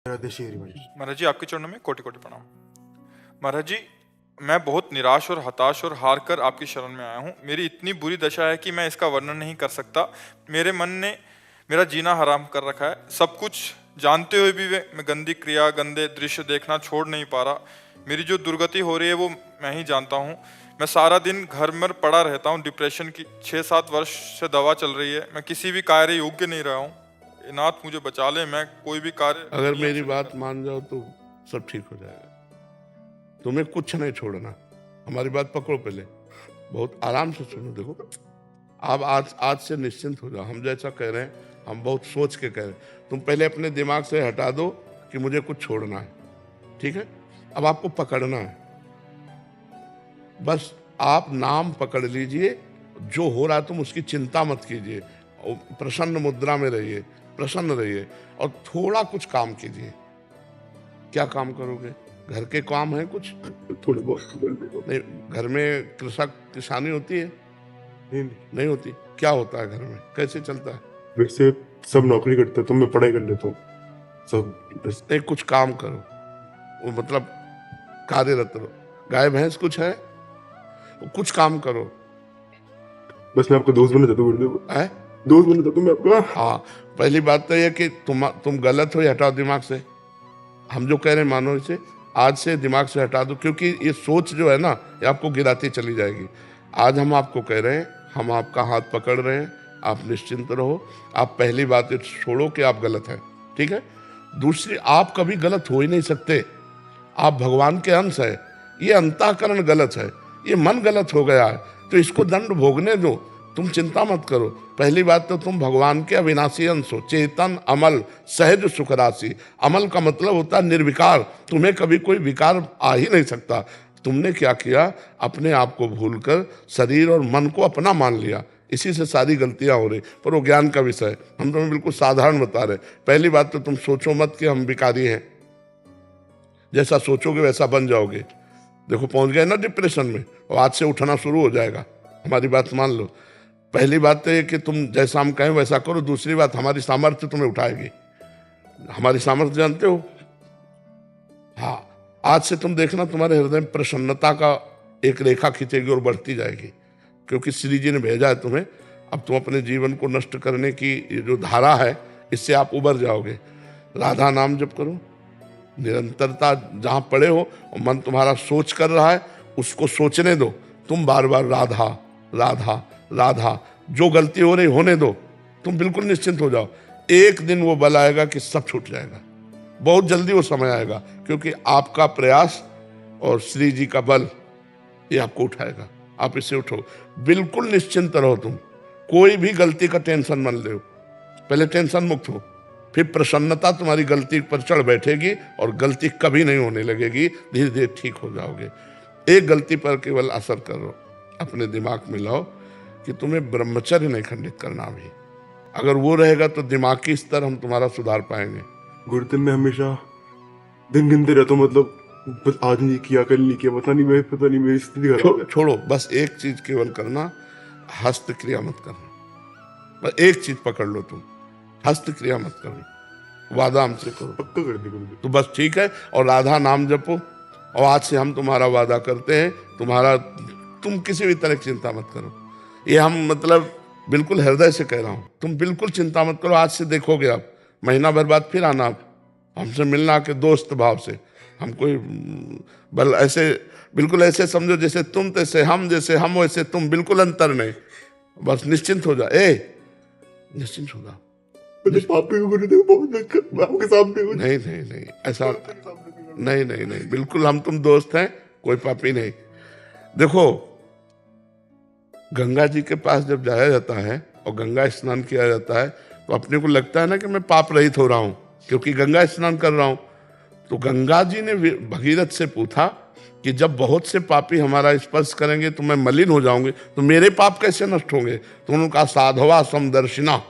महाराज जी, आपके चरणों में कोटि कोटि प्रणाम। महाराज जी, मैं बहुत निराश और हताश और हार कर आपकी शरण में आया हूँ। मेरी इतनी बुरी दशा है कि मैं इसका वर्णन नहीं कर सकता। मेरे मन ने मेरा जीना हराम कर रखा है। सब कुछ जानते हुए भी मैं गंदी क्रिया, गंदे दृश्य देखना छोड़ नहीं पा रहा। मेरी जो दुर्गति हो रही है वो मैं ही जानता हूँ। मैं सारा दिन घर में पड़ा रहता हूँ। डिप्रेशन की 6-7 वर्ष से दवा चल रही है। मैं किसी भी कार्य योग्य नहीं रहा हूँ। नाथ मुझे बचा ले, मैं कोई भी कार्य अगर मेरी बात मान जाओ तो सब ठीक हो जाएगा। तुम्हें कुछ नहीं छोड़ना। हमारी बात पकड़ो, पहले बहुत आराम से सुनो। देखो, आप आज से निश्चिंत हो जाओ। हम जैसा कह रहे हैं, हम बहुत सोच के कह रहे हैं। तुम पहले अपने दिमाग से हटा दो कि मुझे कुछ छोड़ना है, ठीक है? अब आपको पकड़ना है। बस आप नाम पकड़ लीजिए। जो हो रहा है तुम उसकी चिंता मत कीजिए। प्रसन्न मुद्रा में रहिए, प्रसन्न रहिए और थोड़ा कुछ काम कीजिए। क्या काम करोगे? घर के काम है कुछ? थोड़े बहुत नहीं, घर में किसानी होती है? नहीं होती। क्या होता है घर में? कैसे चलता है? वैसे सब नौकरी करते हैं, तो मैं पढ़ाई कर लेता हूँ सब। बस नहीं, कुछ काम करो। वो मतलब कार्यरत रहो। गाय भैंस कुछ है? कुछ काम करो। बस मैं आपका दोस्त बनना चाहता हूँ गुरुदेव। है? दोस्त बनना चाहता हूँ मैं आपका। हाँ, पहली बात तो यह कि तुम गलत हो, ये हटाओ दिमाग से। हम जो कह रहे हैं मानो इसे आज से दिमाग से हटा दो, क्योंकि ये सोच जो है ना, ये आपको गिराती चली जाएगी। आज हम आपको कह रहे हैं, हम आपका हाथ पकड़ रहे हैं, आप निश्चिंत रहो। आप पहली बात छोड़ो कि आप गलत हैं, ठीक है? दूसरी, आप कभी गलत हो ही नहीं सकते। आप भगवान के अंश है। ये अंतःकरण गलत है, ये मन गलत हो गया है, तो इसको दंड भोगने दो। तुम चिंता मत करो। पहली बात तो तुम भगवान के अविनाशी अंश हो, चेतन, अमल, सहज सुख राशि। अमल का मतलब होता है निर्विकार। तुम्हें कभी कोई विकार आ ही नहीं सकता। तुमने क्या किया? अपने आप को भूलकर शरीर और मन को अपना मान लिया। इसी से सारी गलतियां हो रही। पर वो ज्ञान का विषय, हम तुम्हें बिल्कुल साधारण बता रहे। पहली बात तो तुम सोचो मत कि हम विकारी हैं। जैसा सोचोगे वैसा बन जाओगे। देखो, पहुंच गए ना डिप्रेशन में, और आज से उठना शुरू हो जाएगा। हमारी बात मान लो। पहली बात तो ये कि तुम जैसा हम कहें वैसा करो। दूसरी बात, हमारी सामर्थ्य तुम्हें उठाएगी। हमारी सामर्थ्य जानते हो? हाँ, आज से तुम देखना तुम्हारे हृदय में प्रसन्नता का एक रेखा खींचेगी और बढ़ती जाएगी, क्योंकि श्री जी ने भेजा है तुम्हें। अब तुम अपने जीवन को नष्ट करने की ये जो धारा है, इससे आप उबर जाओगे। राधा नाम जप करो निरंतरता। जहाँ पड़े हो और मन तुम्हारा सोच कर रहा है, उसको सोचने दो। तुम बार बार राधा राधा राधा, जो गलती हो रही होने दो। तुम बिल्कुल निश्चिंत हो जाओ। एक दिन वो बल आएगा कि सब छूट जाएगा। बहुत जल्दी वो समय आएगा, क्योंकि आपका प्रयास और श्री जी का बल ये आपको उठाएगा। आप इससे उठो, बिल्कुल निश्चिंत रहो। तुम कोई भी गलती का टेंशन मत लो। पहले टेंशन मुक्त हो, फिर प्रसन्नता तुम्हारी गलती पर चढ़ बैठेगी और गलती कभी नहीं होने लगेगी। धीरे धीरे ठीक हो जाओगे। एक गलती पर केवल असर करो, अपने दिमाग में लाओ कि तुम्हें ब्रह्मचर्य नहीं खंडित करना भी। अगर वो रहेगा तो दिमागी स्तर हम तुम्हारा सुधार पाएंगे। गुरुदेव मैं हमेशा दिन गिनते रहता हूँ, मतलब बस आज नहीं किया, कल नहीं किया, पता नहीं मेरी स्थिति खराब है। छोड़ो, बस एक चीज केवल करना, हस्त क्रिया मत करना। बस एक चीज पकड़ लो, तुम हस्त क्रिया मत करो। वादा हमसे करो। पक्का कर दी गुरुदेव। तो बस ठीक है। और राधा नाम जपो। और आज से हम तुम्हारा वादा करते हैं, तुम किसी भी तरह की चिंता मत करो। ये हम मतलब बिल्कुल हृदय से कह रहा हूँ। तुम बिल्कुल चिंता मत करो। आज से देखोगे आप, महीना भर बाद फिर आना, आप हमसे मिलना के दोस्त भाव से। हम कोई बल ऐसे, बिल्कुल ऐसे समझो जैसे तुम तैसे हम, जैसे हम वैसे तुम, बिल्कुल अंतर नहीं। बस निश्चिंत हो जा। निश्चिंत हो जा। पापी को गुरुदेव बहुत आपके सामने हूँ। नहीं, ऐसा नहीं, बिल्कुल हम तुम दोस्त हैं, कोई पापी नहीं। देखो, गंगा जी के पास जब जाया जाता है और गंगा स्नान किया जाता है, तो अपने को लगता है ना कि मैं पाप रहित हो रहा हूं, क्योंकि गंगा स्नान कर रहा हूं। तो गंगा जी ने भगीरथ से पूछा कि जब बहुत से पापी हमारा स्पर्श करेंगे तो मैं मलिन हो जाऊंगी, तो मेरे पाप कैसे नष्ट होंगे? तो उन्होंने कहा, साधवा समदर्शिना।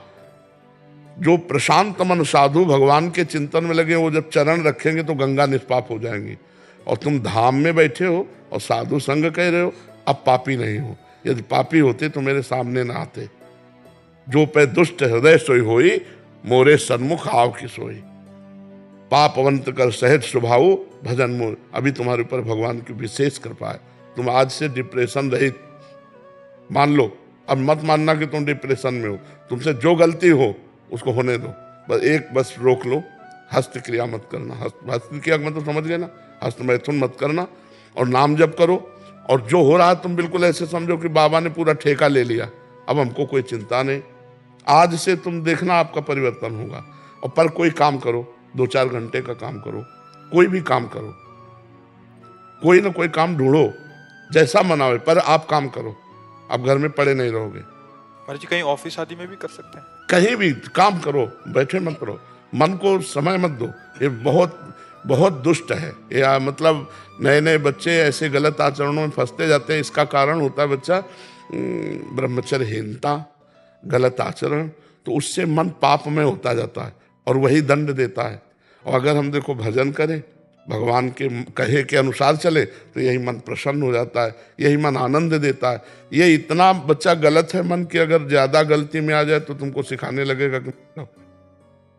जो प्रशांत मन साधु भगवान के चिंतन में लगे, वो जब चरण रखेंगे तो गंगा निष्पाप हो जाएंगी। और तुम धाम में बैठे हो और साधु संग कह रहे हो, अब पापी नहीं हो। यदि पापी होते तो मेरे सामने ना आते। जो पे दुष्ट हृदय सोई होई, मोरे सन्मुख आव की सोई। पापवंत कर सहज स्वभाव भजन मोर। अभी तुम्हारे ऊपर भगवान की विशेष कृपा है, तुम आज से डिप्रेशन रहित मान लो। अब मत मानना कि तुम डिप्रेशन में हो, तुमसे जो गलती हो उसको होने दो, बस रोक लो, हस्त क्रिया मत करना। हस्त क्रिया मतलब समझ गए ना, हस्त मैथुन मत करना, और नाम जप करो। और जो हो रहा है तुम बिल्कुल ऐसे समझो कि बाबा ने पूरा ठेका ले लिया, अब हमको कोई चिंता नहीं। आज से तुम देखना आपका परिवर्तन होगा। और पर कोई काम करो, 2-4 घंटे का काम करो, कोई भी काम करो, कोई ना कोई काम ढूंढो, जैसा मन आवे, पर आप काम करो, आप घर में पड़े नहीं रहोगे। महाराज जी कहीं ऑफिस आदि में भी कर सकते हैं? कहीं भी काम करो, बैठे मत करो, मन को समय मत दो। ये बहुत बहुत दुष्ट है ये, मतलब नए नए बच्चे ऐसे गलत आचरणों में फंसते जाते हैं। इसका कारण होता है बच्चा ब्रह्मचर्यहीनता, गलत आचरण, तो उससे मन पाप में होता जाता है और वही दंड देता है। और अगर हम देखो भजन करें, भगवान के कहे के अनुसार चले, तो यही मन प्रसन्न हो जाता है, यही मन आनंद देता है। ये इतना बच्चा गलत है मन की, अगर ज्यादा गलती में आ जाए तो तुमको सिखाने लगेगा कि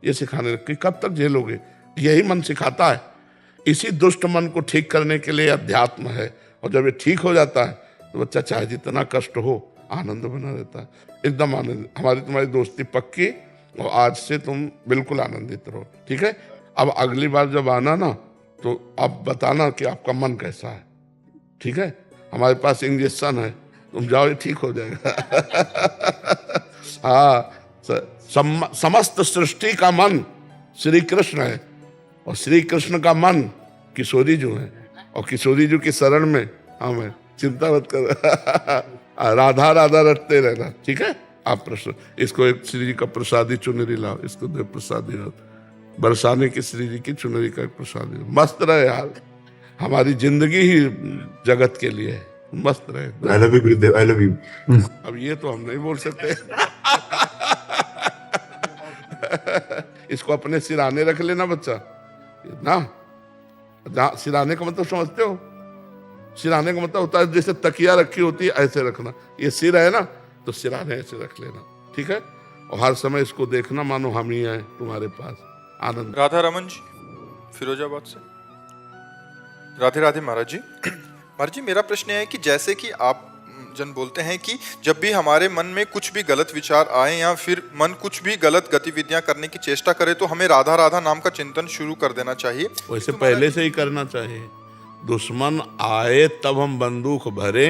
ये सिखाने कि कब तक झेलोगे। यही मन सिखाता है। इसी दुष्ट मन को ठीक करने के लिए अध्यात्म है, और जब ये ठीक हो जाता है तो बच्चा चाहे जितना कष्ट हो आनंद बना रहता है, एकदम आनंद। हमारी तुम्हारी दोस्ती पक्की, और आज से तुम बिल्कुल आनंदित रहो, ठीक है। अब अगली बार जब आना ना, तो आप बताना कि आपका मन कैसा है, ठीक है। हमारे पास इंजेक्शन है, तुम जाओ, ये ठीक हो जाएगा। हाँ, समस्त सृष्टि का मन श्री कृष्ण है, और श्री कृष्ण का मन किशोरी जी है, और किशोरी जी की शरण में हम हैं। चिंता मत कर। राधा राधा रटते रहना, ठीक है। आप प्रश्न इसको एक श्री जी का प्रसादी चुनरी लाओ, इसको दे प्रसादी लाओ, बरसाने की श्री जी की चुनरी का एक प्रसादी। मस्त रहे यार, हमारी जिंदगी ही जगत के लिए है, मस्त रहे। I love you Gurudev, I love you. अब ये तो हम नहीं बोल सकते। इसको अपने सिराने रख लेना बच्चा ना। सिराने का मतलब समझते हो? सिराने का मतलब होता है जैसे तकिया रखी होती है, ऐसे रखना। ये सिर है ना, तो सिराने ऐसे रख लेना, ठीक है। और हर समय इसको देखना मानो हम ही हैं तुम्हारे पास। आनंद। राधा रमन जी फिरोजाबाद से। राधे राधे महाराज जी। महाराज जी मेरा प्रश्न है कि जैसे कि आप जन बोलते हैं कि जब भी हमारे मन में कुछ भी गलत विचार आए या फिर मन कुछ भी गलत गतिविधियां करने की चेष्टा करे, तो हमें राधा राधा नाम का चिंतन शुरू कर देना चाहिए। वैसे पहले से ही करना चाहिए। दुश्मन आए तब हम बंदूक भरे,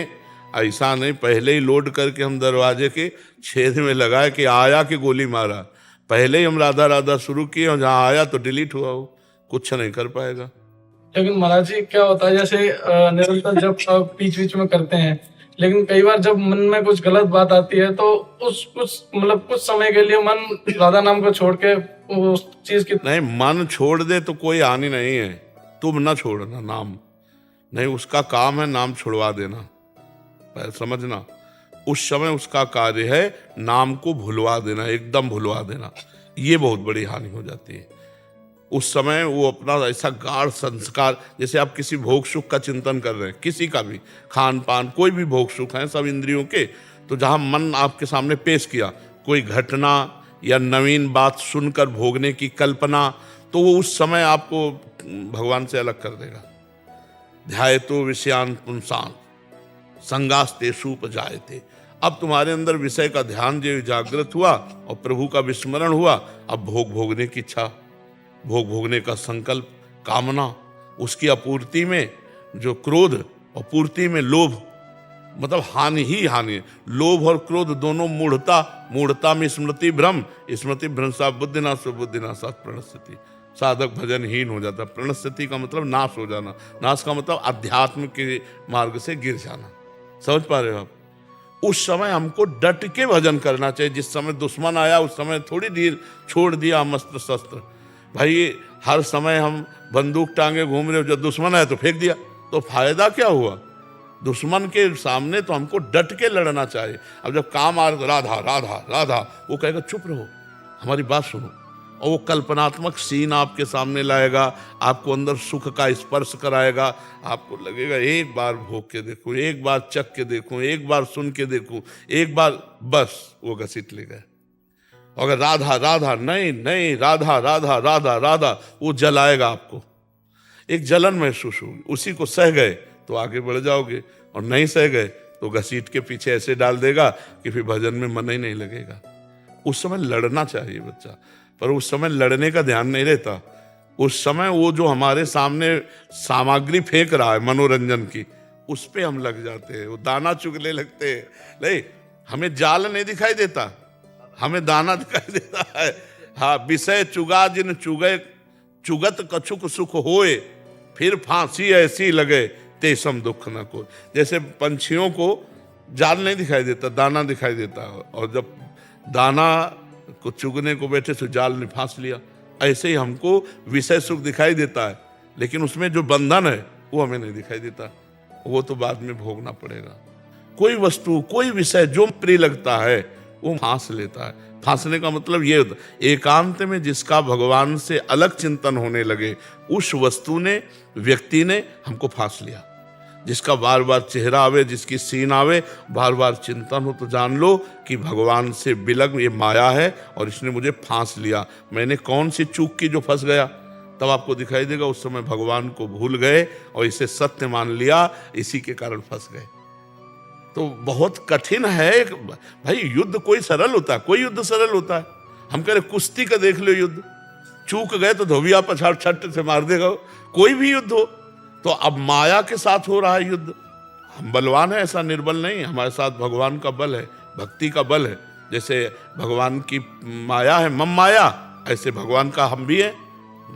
ऐसा नहीं पहले ही लोड करके हम दरवाजे के छेद में लगाए कि आया कि गोली मारा। पहले ही हम राधा राधा शुरू किए, और जहाँ आया तो डिलीट हुआ, वो कुछ नहीं कर पाएगा। लेकिन महाराज जी क्या होता है, जैसे निरंतर जब बीच बीच में करते हैं, लेकिन कई बार जब मन में कुछ गलत बात आती है, तो कुछ समय के लिए मन राधा नाम को छोड़ के उस चीज की नहीं, मन छोड़ दे तो कोई हानि नहीं है। तुम ना छोड़ना नाम, नहीं, उसका काम है नाम छुड़वा देना, समझना। उस समय उसका कार्य है नाम को भुलवा देना, एकदम भुलवा देना। ये बहुत बड़ी हानि हो जाती है। उस समय वो अपना ऐसा गाढ़ संस्कार, जैसे आप किसी भोग सुख का चिंतन कर रहे हैं, किसी का भी खान पान, कोई भी भोग सुख है सब इंद्रियों के, तो जहाँ मन आपके सामने पेश किया कोई घटना या नवीन बात सुनकर भोगने की कल्पना, तो वो उस समय आपको भगवान से अलग कर देगा। ध्यायतो विषयान पुंसान संगास्तेषु उपजायते। अब तुम्हारे अंदर विषय का ध्यान जो जागृत हुआ और प्रभु का विस्मरण हुआ, अब भोगने की इच्छा, भोगने का संकल्प, कामना, उसकी अपूर्ति में जो क्रोध और पूर्ति में लोभ, मतलब हानि ही हानि। लोभ और क्रोध दोनों मूढ़ता में स्मृति भ्रंशा बुद्धिनाश प्रणस्थिति। साधक भजनहीन हो जाता। प्रणस्थिति का मतलब नाश हो जाना, नाश का मतलब अध्यात्म के मार्ग से गिर जाना। समझ पा रहे हो आप? उस समय हमको डट के भजन करना चाहिए। जिस समय दुश्मन आया उस समय थोड़ी देर छोड़ दिया हम अस्त्र शस्त्र। भाई हर समय हम बंदूक टांगे घूम रहे हो, जब दुश्मन आया तो फेंक दिया, तो फायदा क्या हुआ? दुश्मन के सामने तो हमको डट के लड़ना चाहिए। अब जब काम आ रहा राधा राधा राधा, वो कहेगा चुप रहो, हमारी बात सुनो, और वो कल्पनात्मक सीन आपके सामने लाएगा, आपको अंदर सुख का स्पर्श कराएगा। आपको लगेगा एक बार भोग के देखूं, एक बार चख के देखूं, एक बार सुन के देखूं, एक बार, बस वो घसीट ले गए। अगर राधा राधा नहीं नहीं राधा राधा राधा राधा, वो जलाएगा आपको, एक जलन महसूस होगी। उसी को सह गए तो आगे बढ़ जाओगे, और नहीं सह गए तो घसीट के पीछे ऐसे डाल देगा कि फिर भजन में मन ही नहीं लगेगा। उस समय लड़ना चाहिए बच्चा, पर उस समय लड़ने का ध्यान नहीं रहता। उस समय वो जो हमारे सामने सामग्री फेंक रहा है मनोरंजन की, उस पे हम लग जाते हैं, वो दाना चुगने लगते हैं। नहीं, हमें जाल नहीं दिखाई देता, हमें दाना दिखाई देता है। हाँ, विषय चुगा जिन चुगे, चुगत कछुक सुख होए, फिर फांसी ऐसी लगे तेसम दुख न को। जैसे पंछियों को जाल नहीं दिखाई देता, दाना दिखाई देता है, और जब दाना को चुगने को बैठे तो जाल ने फांस लिया। ऐसे ही हमको विषय सुख दिखाई देता है, लेकिन उसमें जो बंधन है वो हमें नहीं दिखाई देता, वो तो बाद में भोगना पड़ेगा। कोई वस्तु, कोई विषय जो प्रिय लगता है वो फांस लेता है। फांसने का मतलब ये होता है, एकांत में जिसका भगवान से अलग चिंतन होने लगे, उस वस्तु ने, व्यक्ति ने हमको फांस लिया। जिसका बार बार चेहरा आवे, जिसकी सीन आवे, बार बार चिंतन हो, तो जान लो कि भगवान से बिलग ये माया है और इसने मुझे फांस लिया। मैंने कौन सी चूक की जो फंस गया, तब आपको दिखाई देगा उस समय भगवान को भूल गए और इसे सत्य मान लिया, इसी के कारण फंस गए। तो बहुत कठिन है भाई। युद्ध कोई सरल होता है? कोई युद्ध सरल होता है? हम कह रहे कुश्ती का देख लो युद्ध, चूक गए तो धोबिया पछाड़ छट से मार देगा। कोई भी युद्ध हो, तो अब माया के साथ हो रहा है युद्ध। हम बलवान है ऐसा निर्बल नहीं, हमारे साथ भगवान का बल है, भक्ति का बल है। जैसे भगवान की माया है मम माया, ऐसे भगवान का हम भी है।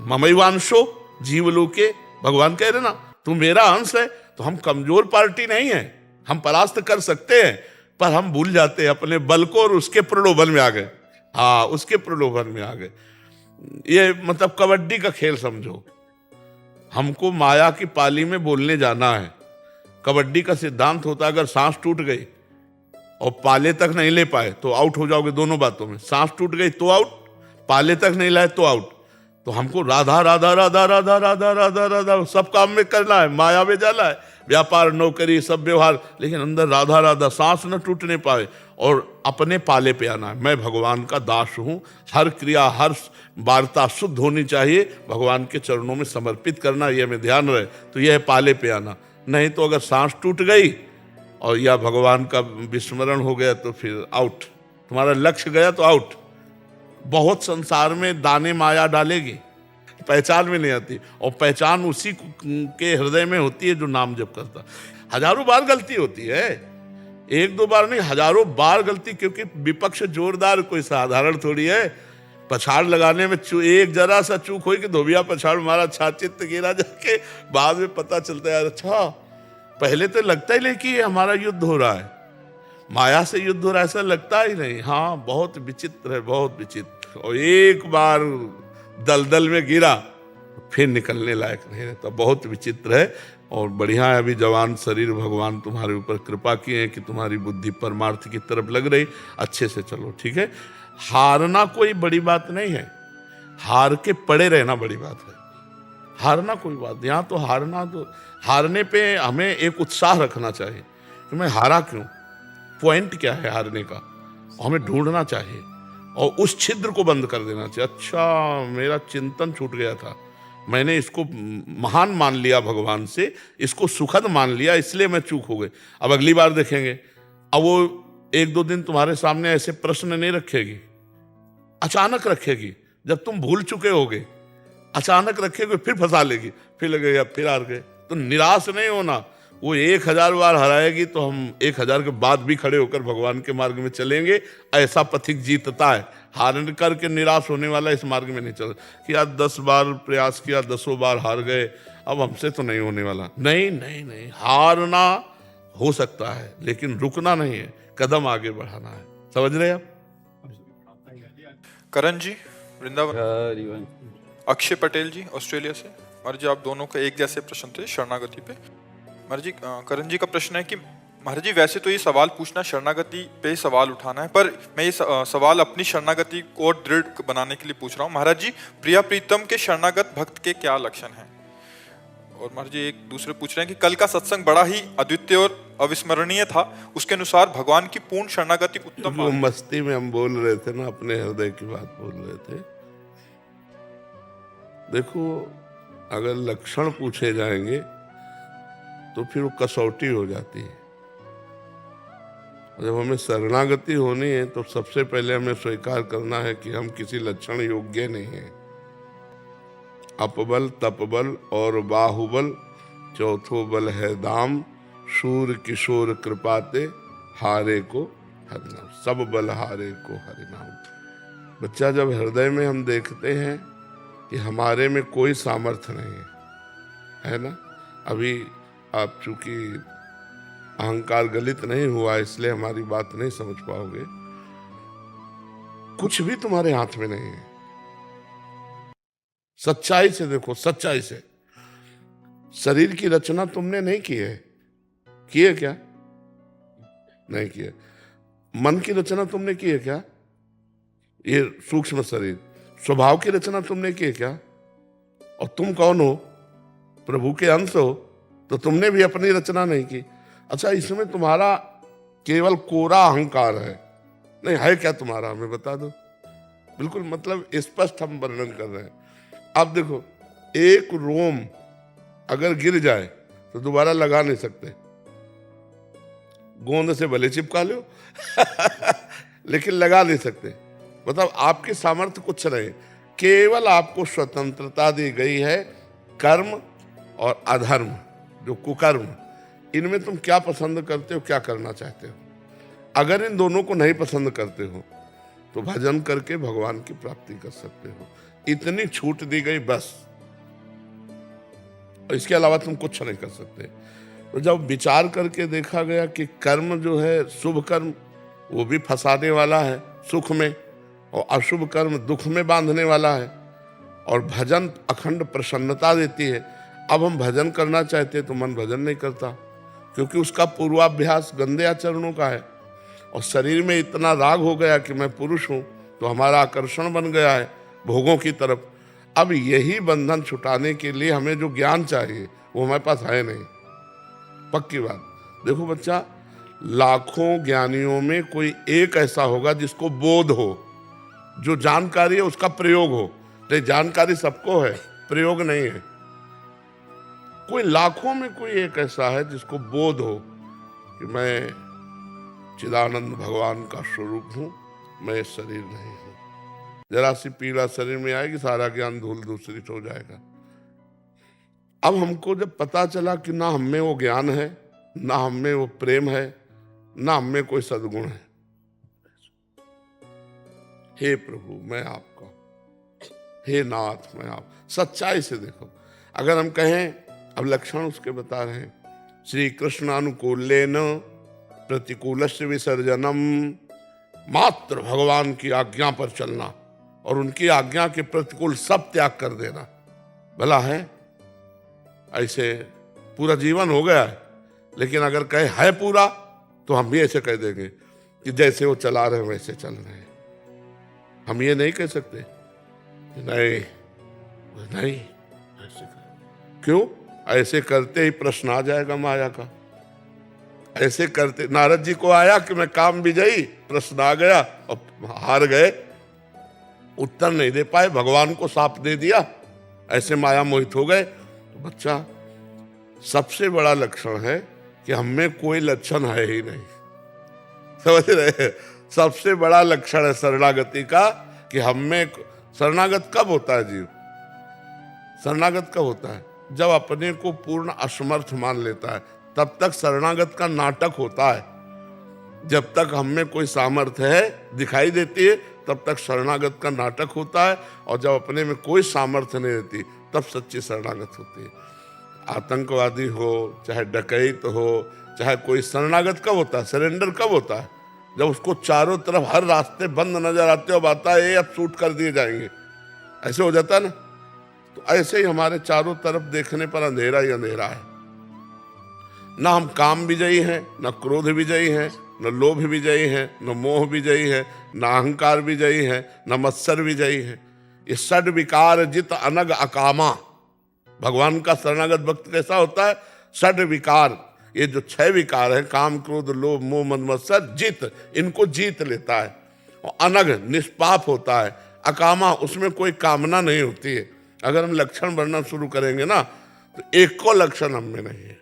ममैवांशो जीवलोके, भगवान कह रहे ना तू मेरा अंश है। तो हम कमजोर पार्टी नहीं है, हम परास्त कर सकते हैं, पर हम भूल जाते हैं अपने बल को और उसके प्रलोभन में आ गए। हाँ, उसके प्रलोभन में आ गए। ये मतलब कबड्डी का खेल समझो। हमको माया की पाली में बोलने जाना है। कबड्डी का सिद्धांत होता है, अगर सांस टूट गई और पाले तक नहीं ले पाए तो आउट हो जाओगे दोनों बातों में। सांस टूट गई तो आउट, पाले तक नहीं लाए तो आउट। तो हमको राधा राधा राधा राधा राधा राधा राधा सब काम में करना है, माया में जाना है, व्यापार नौकरी सब व्यवहार, लेकिन अंदर राधा राधा, सांस न टूटने पाए और अपने पाले पे आना है। मैं भगवान का दास हूँ, हर क्रिया हर वार्ता शुद्ध होनी चाहिए, भगवान के चरणों में समर्पित करना, यह में ध्यान रहे। तो यह है पाले पे आना। नहीं तो अगर सांस टूट गई और या भगवान का विस्मरण हो गया तो फिर आउट, तुम्हारा लक्ष्य गया तो आउट। बहुत संसार में दाने माया डालेगी, पहचान में नहीं आती, और पहचान उसी के हृदय में होती है जो नाम जप करता। हजारों बार गलती होती है, एक दो बार नहीं, हजारों बार गलती, क्योंकि विपक्ष जोरदार, कोई साधारण थोड़ी है। पछाड़ लगाने में एक जरा सा चूक हुई कि धोबिया पछाड़ मारा, छाचित गिरा, जाके बाद में पता चलता है अच्छा, पहले तो लगता ही नहीं कि ये हमारा युद्ध हो रहा है, माया से युद्ध हो रहा है, ऐसा लगता ही नहीं। हाँ, बहुत विचित्र है, बहुत विचित्र। और एक बार दलदल में गिरा फिर निकलने लायक नहीं रहता, बहुत विचित्र है। और बढ़िया है, अभी जवान शरीर भगवान तुम्हारे ऊपर कृपा किए हैं कि तुम्हारी बुद्धि परमार्थ की तरफ लग रही, अच्छे से चलो, ठीक है। हारना कोई बड़ी बात नहीं है, हार के पड़े रहना बड़ी बात है। हारना कोई बात, यहाँ तो हारना, तो हारने पे हमें एक उत्साह रखना चाहिए कि मैं हारा क्यों, पॉइंट क्या है हारने का, हमें ढूंढना चाहिए और उस छिद्र को बंद कर देना चाहिए। अच्छा, मेरा चिंतन छूट गया था, मैंने इसको महान मान लिया भगवान से, इसको सुखद मान लिया, इसलिए मैं चूक हो गई। अब अगली बार देखेंगे, अब वो एक दो दिन तुम्हारे सामने ऐसे प्रश्न नहीं रखेगी, अचानक रखेगी। जब तुम भूल चुके होगे अचानक रखेगी, फिर फंसा लेगी, फिर लगेगा फिर हार गए। तो निराश नहीं होना, वो 1000 बार हराएगी तो हम 1000 के बाद भी खड़े होकर भगवान के मार्ग में चलेंगे, ऐसा पथिक जीतता है। हार करके निराश होने वाला इस मार्ग में नहीं चल कि यार 10 बार प्रयास किया, 10 बार हार गए, अब हमसे तो नहीं होने वाला। नहीं नहीं नहीं, हारना हो सकता है लेकिन रुकना नहीं है, कदम आगे बढ़ाना है। समझ रहे आप? करण जी वृंदावन, अक्षय पटेल जी ऑस्ट्रेलिया से। महाराज जी, आप दोनों का एक जैसे प्रश्न थे शरणागति पे। महाराज जी, करण जी का प्रश्न है कि महाराज जी, वैसे तो ये सवाल पूछना शरणागति पे सवाल उठाना है, पर मैं ये सवाल अपनी शरणागति को और दृढ़ बनाने के लिए पूछ रहा हूँ। महाराज जी, प्रिया प्रीतम के शरणागत भक्त के क्या लक्षण हैं? और महाराज जी एक दूसरे पूछ रहे हैं कि कल का सत्संग बड़ा ही अद्वितीय और अविस्मरणीय था, उसके अनुसार भगवान की पूर्ण शरणागति उत्तम वो मस्ती में हम बोल रहे थे ना, अपने हृदय की बात बोल रहे थे। देखो, अगर लक्षण पूछे जाएंगे तो फिर वो कसौटी हो जाती है। जब हमें शरणागति होनी है तो सबसे पहले हमें स्वीकार करना है कि हम किसी लक्षण योग्य नहीं हैं। अपबल, तपबल और बाहुबल, चौथो बल है दाम, शूर किशोर कृपाते, हारे को हरिनाम, सब बल हारे को हरिनाम। बच्चा, जब हृदय में हम देखते हैं कि हमारे में कोई सामर्थ्य नहीं है ना, अभी आप चूंकि अहंकार गलित नहीं हुआ इसलिए हमारी बात नहीं समझ पाओगे, कुछ भी तुम्हारे हाथ में नहीं है। सच्चाई से देखो, सच्चाई से। शरीर की रचना तुमने नहीं की है, की है क्या? नहीं की है। मन की रचना तुमने की है क्या? ये सूक्ष्म शरीर, स्वभाव की रचना तुमने की है क्या? और तुम कौन हो? प्रभु के अंश हो, तो तुमने भी अपनी रचना नहीं की। अच्छा, इसमें तुम्हारा केवल कोरा अहंकार है। नहीं है क्या तुम्हारा? हमें बता दो। बिल्कुल, मतलब स्पष्ट हम वर्णन कर रहे हैं। आप देखो, एक रोम अगर गिर जाए तो दोबारा लगा नहीं सकते। गोंद से भले चिपका लो लेकिन लगा नहीं सकते। मतलब आपकी सामर्थ्य कुछ नहीं, केवल आपको स्वतंत्रता दी गई है। कर्म और अधर्म, जो कुकर्म, इनमें तुम क्या पसंद करते हो, क्या करना चाहते हो। अगर इन दोनों को नहीं पसंद करते हो तो भजन करके भगवान की प्राप्ति कर सकते हो। इतनी छूट दी गई बस, और इसके अलावा तुम कुछ नहीं कर सकते। तो जब विचार करके देखा गया कि कर्म जो है, शुभ कर्म, वो भी फंसाने वाला है सुख में, और अशुभ कर्म दुख में बांधने वाला है, और भजन अखंड प्रसन्नता देती है। अब हम भजन करना चाहते हैं तो मन भजन नहीं करता, क्योंकि उसका पूर्वाभ्यास गंदे आचरणों का है। और शरीर में इतना राग हो गया कि मैं पुरुष हूं, तो हमारा आकर्षण बन गया है भोगों की तरफ। अब यही बंधन छुटाने के लिए हमें जो ज्ञान चाहिए वो हमारे पास है नहीं, पक्की बात। देखो बच्चा, लाखों ज्ञानियों में कोई एक ऐसा होगा जिसको बोध हो, जो जानकारी है उसका प्रयोग हो। तो जानकारी सबको है, प्रयोग नहीं है। कोई लाखों में कोई एक ऐसा है जिसको बोध हो कि मैं चिदानंद भगवान का स्वरूप हूं, मैं शरीर नहीं हूं। जरा सी पीड़ा शरीर में आएगी, सारा ज्ञान धूल दूसरित हो जाएगा। अब हमको जब पता चला कि ना हम में वो ज्ञान है, ना हम में वो प्रेम है, ना हम में कोई सद्गुण है, हे प्रभु मैं आपका, हे नाथ मैं आप। सच्चाई से देखो, अगर हम कहें, अब लक्षण उसके बता रहे हैं, श्री कृष्ण अनुकूलेन प्रतिकूलस्य विसर्जनम, मात्र भगवान की आज्ञा पर चलना और उनकी आज्ञा के प्रतिकूल सब त्याग कर देना। भला है ऐसे पूरा जीवन हो गया है, लेकिन अगर कहे है पूरा तो हम भी ऐसे कह देंगे कि जैसे वो चला रहे हैं वैसे चल रहे हैं। हम ये नहीं कह सकते नहीं नहीं ऐसे कर। क्यों? ऐसे करते ही प्रश्न आ जाएगा माया का। ऐसे करते नारद जी को आया कि मैं काम विजयी, प्रश्न आ गया और हार गए, उत्तर नहीं दे पाए, भगवान को साप दे दिया, ऐसे माया मोहित हो गए। तो बच्चा, सबसे बड़ा लक्षण है कि हम में कोई लक्षण है ही नहीं, समझ रहे? सबसे बड़ा लक्षण है शरणागति का कि हम में। शरणागत कब होता है जीव? शरणागत कब होता है? जब अपने को पूर्ण असमर्थ मान लेता है, तब तक शरणागत का नाटक होता है। जब तक हम में कोई सामर्थ्य है दिखाई देती है, तब तक शरणागत का नाटक होता है, और जब अपने में कोई सामर्थ्य नहीं रहती तब सच्ची शरणागत होती है। आतंकवादी हो, चाहे डकैत हो, चाहे कोई, शरणागत कब होता है? सरेंडर कब होता है? जब उसको चारों तरफ हर रास्ते बंद नजर आते हो, आता है अब शूट कर दिए जाएंगे, ऐसे हो जाता है ना। तो ऐसे ही हमारे चारों तरफ देखने पर अंधेरा ही अंधेरा है। ना हम काम विजयी हैं, ना क्रोध विजयी हैं, न लोभ विजयी है, न मोह विजयी है, न अहंकार विजयी है, न मत्सर विजयी है। ये षड विकार जित अनग अकामा। भगवान का शरणागत भक्त कैसा होता है? षड विकार, ये जो 6 विकार है, काम क्रोध लोभ मोह मद मत्सर, जित, इनको जीत लेता है। और अनग, निष्पाप होता है। अकामा, उसमें कोई कामना नहीं होती है। अगर हम लक्षण वर्णन शुरू करेंगे ना तो एक को लक्षण हम में नहीं है,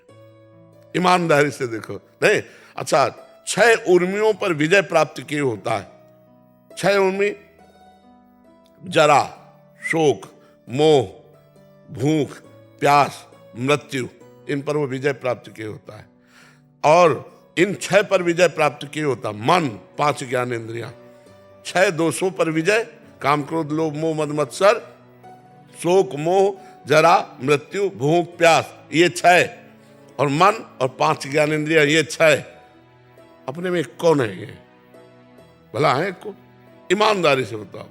ईमानदारी से देखो नहीं। अच्छा, 6 उर्मियों पर विजय प्राप्त किए होता है। 6 उर्मी, जरा, शोक, मोह, भूख, प्यास, मृत्यु, इन पर वो विजय प्राप्त किए होता है। और इन 6 पर विजय प्राप्त किए होता मन, 5 ज्ञान इंद्रियां। 6 दोषों पर विजय, काम क्रोध लोभ मोह मद मत्सर, शोक मोह, जरा, मृत्यु, भूख, प्यास, ये 6। और मन और 5 ज्ञान इंद्रियां, ये 6 अपने में एक को नहीं है। भला है एक को? ईमानदारी से बताओ।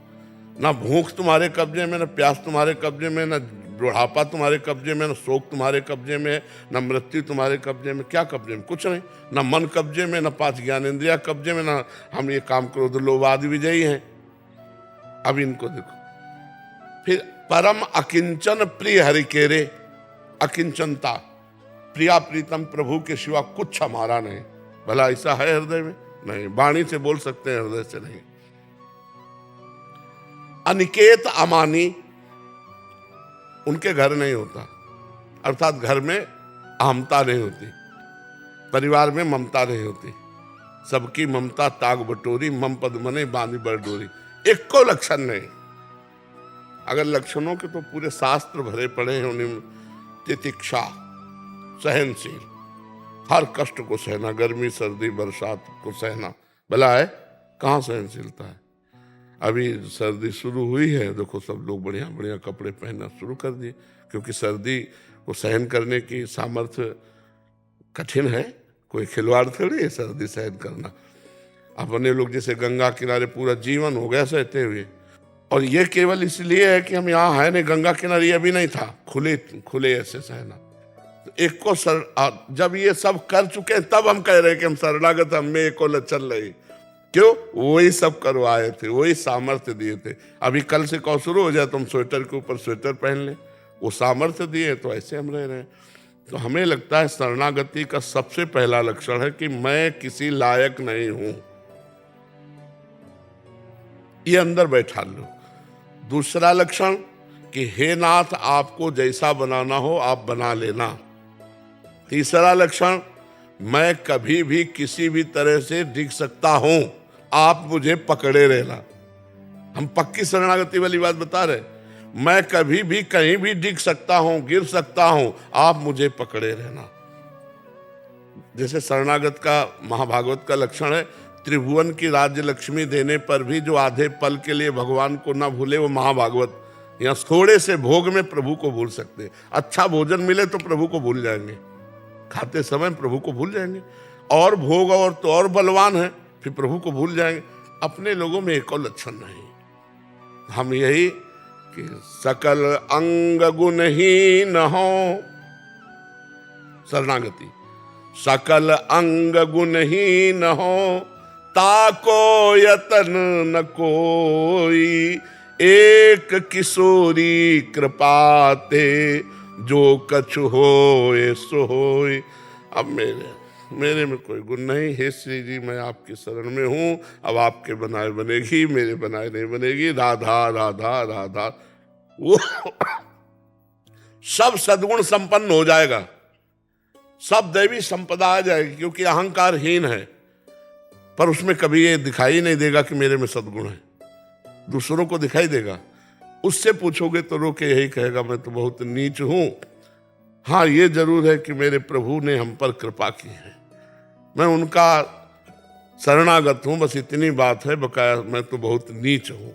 ना भूख तुम्हारे कब्जे में, ना प्यास तुम्हारे कब्जे में, ना बुढ़ापा तुम्हारे कब्जे में, ना शोक तुम्हारे कब्जे में, ना मृत्यु तुम्हारे कब्जे में। क्या कब्जे में? कुछ नहीं। ना मन कब्जे में, ना 5 ज्ञान इंद्रिया कब्जे में, ना हम ये काम क्रोध लोभ आदि विजयी हैं। अब इनको देखो। फिर परम अकिंचन प्रिय हरिकेरे, अकिंचनता, प्रिया प्रीतम प्रभु के सिवा कुछ हमारा नहीं। भला ऐसा है हृदय में? नहीं। वाणी से बोल सकते हैं, हृदय से नहीं। अनिकेत अमानी, उनके घर नहीं होता, अर्थात घर में अहमता नहीं होती, परिवार में ममता नहीं होती। सबकी ममता ताग बटोरी, मम पद मने बांधी बरडोरी। एक को लक्षण नहीं। अगर लक्षणों के तो पूरे शास्त्र भरे पड़े हैं उन्हें। तितिक्षा, सहनशील, हर कष्ट को सहना, गर्मी सर्दी बरसात को सहना। भला है कहाँ सहनशीलता है? अभी सर्दी शुरू हुई है, देखो सब लोग बढ़िया बढ़िया कपड़े पहनना शुरू कर दिए, क्योंकि सर्दी को सहन करने की सामर्थ्य कठिन है। कोई खिलवाड़ थोड़ी है सर्दी सहन करना। अपने लोग जैसे गंगा किनारे पूरा जीवन हो गया सहते हुए, और ये केवल इसलिए है कि हम यहाँ है नहीं, गंगा किनारे अभी नहीं था, खुले ऐसे सहना। तो एक को जब ये सब कर चुके हैं तब हम कह रहे हैं कि हम शरणागत, हम में एक को लक्षण नहीं। क्यों? वही सब करवाए थे, वही सामर्थ्य दिए थे। अभी कल से कौ शुरू हो जाए तुम स्वेटर के ऊपर स्वेटर पहन ले, वो सामर्थ्य दिए, तो ऐसे हम रह रहे हैं। तो हमें लगता है शरणागति का सबसे पहला लक्षण है कि मैं किसी लायक नहीं हूं, ये अंदर बैठा लो। दूसरा लक्षण कि हे नाथ, आपको जैसा बनाना हो आप बना लेना। तीसरा लक्षण, मैं कभी भी किसी भी तरह से डिग सकता हूं, आप मुझे पकड़े रहना। हम पक्की शरणागति वाली बात बता रहे। मैं कभी भी कहीं भी डिग सकता हूं, गिर सकता हूं, आप मुझे पकड़े रहना। जैसे शरणागत का महाभागवत का लक्षण है, त्रिभुवन की राज्य लक्ष्मी देने पर भी जो आधे पल के लिए भगवान को ना भूले, वो महाभागवत। यहाँ थोड़े से भोग में प्रभु को भूल सकते। अच्छा भोजन मिले तो प्रभु को भूल जाएंगे, खाते समय प्रभु को भूल जाएंगे। और भोग और तो और बलवान है, फिर प्रभु को भूल जाएंगे। अपने लोगों में एक और लक्षण नहीं। हम यही कि सकल अंग गुणहीन हो, शरणागति, सकल अंग गुणहीन हो, ताको यतन न कोई, एक किशोरी कृपाते, जो कछु होए सो होए। अब मेरे में कोई गुण नहीं। हे श्री जी, मैं आपकी शरण में हूं। अब आपके बनाए बनेगी, मेरे बनाए नहीं बनेगी। राधा राधा राधा, वो सब सद्गुण संपन्न हो जाएगा, सब दैवी संपदा आ जाएगी, क्योंकि अहंकारहीन है। पर उसमें कभी ये दिखाई नहीं देगा कि मेरे में सद्गुण है, दूसरों को दिखाई देगा। उससे पूछोगे तो रो के यही कहेगा, मैं तो बहुत नीच हूं। हाँ, ये जरूर है कि मेरे प्रभु ने हम पर कृपा की है, मैं उनका शरणागत हूं, बस इतनी बात है। बकाया मैं तो बहुत नीच हूं,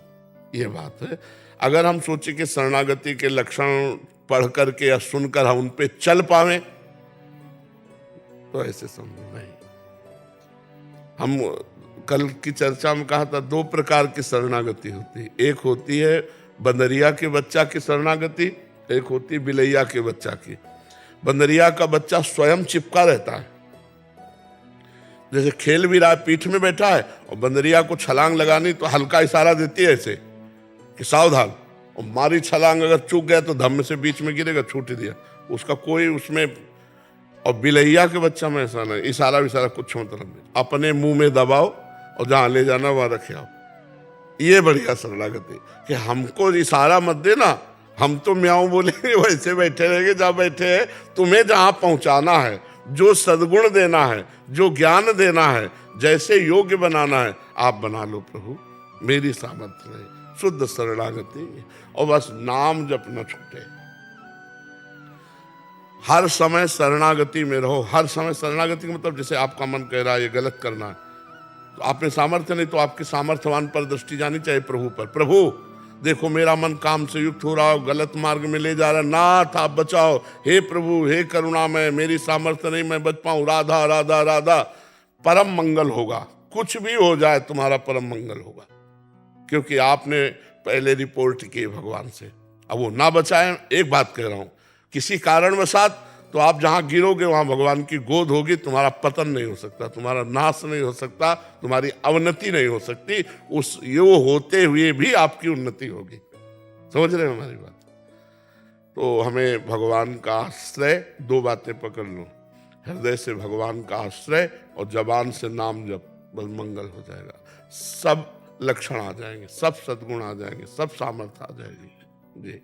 ये बात है। अगर हम सोचे कि शरणागति के लक्षण पढ़ करके या सुनकर हम उन पे चल पावे, तो ऐसे संभव नहीं। हम कल की चर्चा में कहा था 2 प्रकार की शरणागति होती है। एक होती है बंदरिया के बच्चा की शरणागति, एक होती है बिलैया के बच्चा की। बंदरिया का बच्चा स्वयं चिपका रहता है, जैसे खेल भी रहा है, पीठ में बैठा है, और बंदरिया को छलांग लगानी तो हल्का इशारा देती है ऐसे कि सावधान, और मारी छलांग, अगर चूक गया तो धम्म से बीच में गिरेगा, छूट दिया। उसका कोई उसमें और बिलैया के बच्चा में ऐसा नहीं, इशारा विशारा कुछ मतलब नहीं, अपने मुंह में दबाओ और जहां ले जाना वहां रखे आओ। ये बढ़िया शरणागति कि हमको इशारा मत देना, हम तो म्याऊं बोलेंगे वैसे बैठे रहेंगे जहां बैठे हैं। तुम्हें जहां पहुंचाना है, जो सद्गुण देना है, जो ज्ञान देना है, जैसे योग्य बनाना है, आप बना लो प्रभु, मेरी सामर्थ्य नहीं। शुद्ध शरणागति, और बस नाम जप न छूटे। हर समय शरणागति में रहो, हर समय शरणागति का मतलब जैसे आपका मन कह रहा है ये गलत करना है, तो आप में सामर्थ्य नहीं तो आपके सामर्थ्यवान पर दृष्टि जानी चाहिए प्रभु पर। प्रभु देखो मेरा मन काम से युक्त हो रहा हो, गलत मार्ग में ले जा रहा है, नाथ आप बचाओ, हे प्रभु हे करुणामय, मेरी सामर्थ्य नहीं मैं बच पाऊं, राधा राधा राधा। परम मंगल होगा, कुछ भी हो जाए तुम्हारा परम मंगल होगा, क्योंकि आपने पहले रिपोर्ट की भगवान से। अब वो ना बचाए, एक बात कह रहा हूं, किसी कारणवशात तो आप जहां गिरोगे वहां भगवान की गोद होगी, तुम्हारा पतन नहीं हो सकता, तुम्हारा नाश नहीं हो सकता, तुम्हारी अवनति नहीं हो सकती, उस ये होते हुए भी आपकी उन्नति होगी। समझ रहे हैं हमारी बात? तो हमें भगवान का आश्रय, दो बातें पकड़ लो, हृदय से भगवान का आश्रय और जबान से नाम जप, बस मंगल हो जाएगा। सब लक्षण आ जाएंगे, सब सद्गुण आ जाएंगे, सब सामर्थ्य आ जाएगी। जी।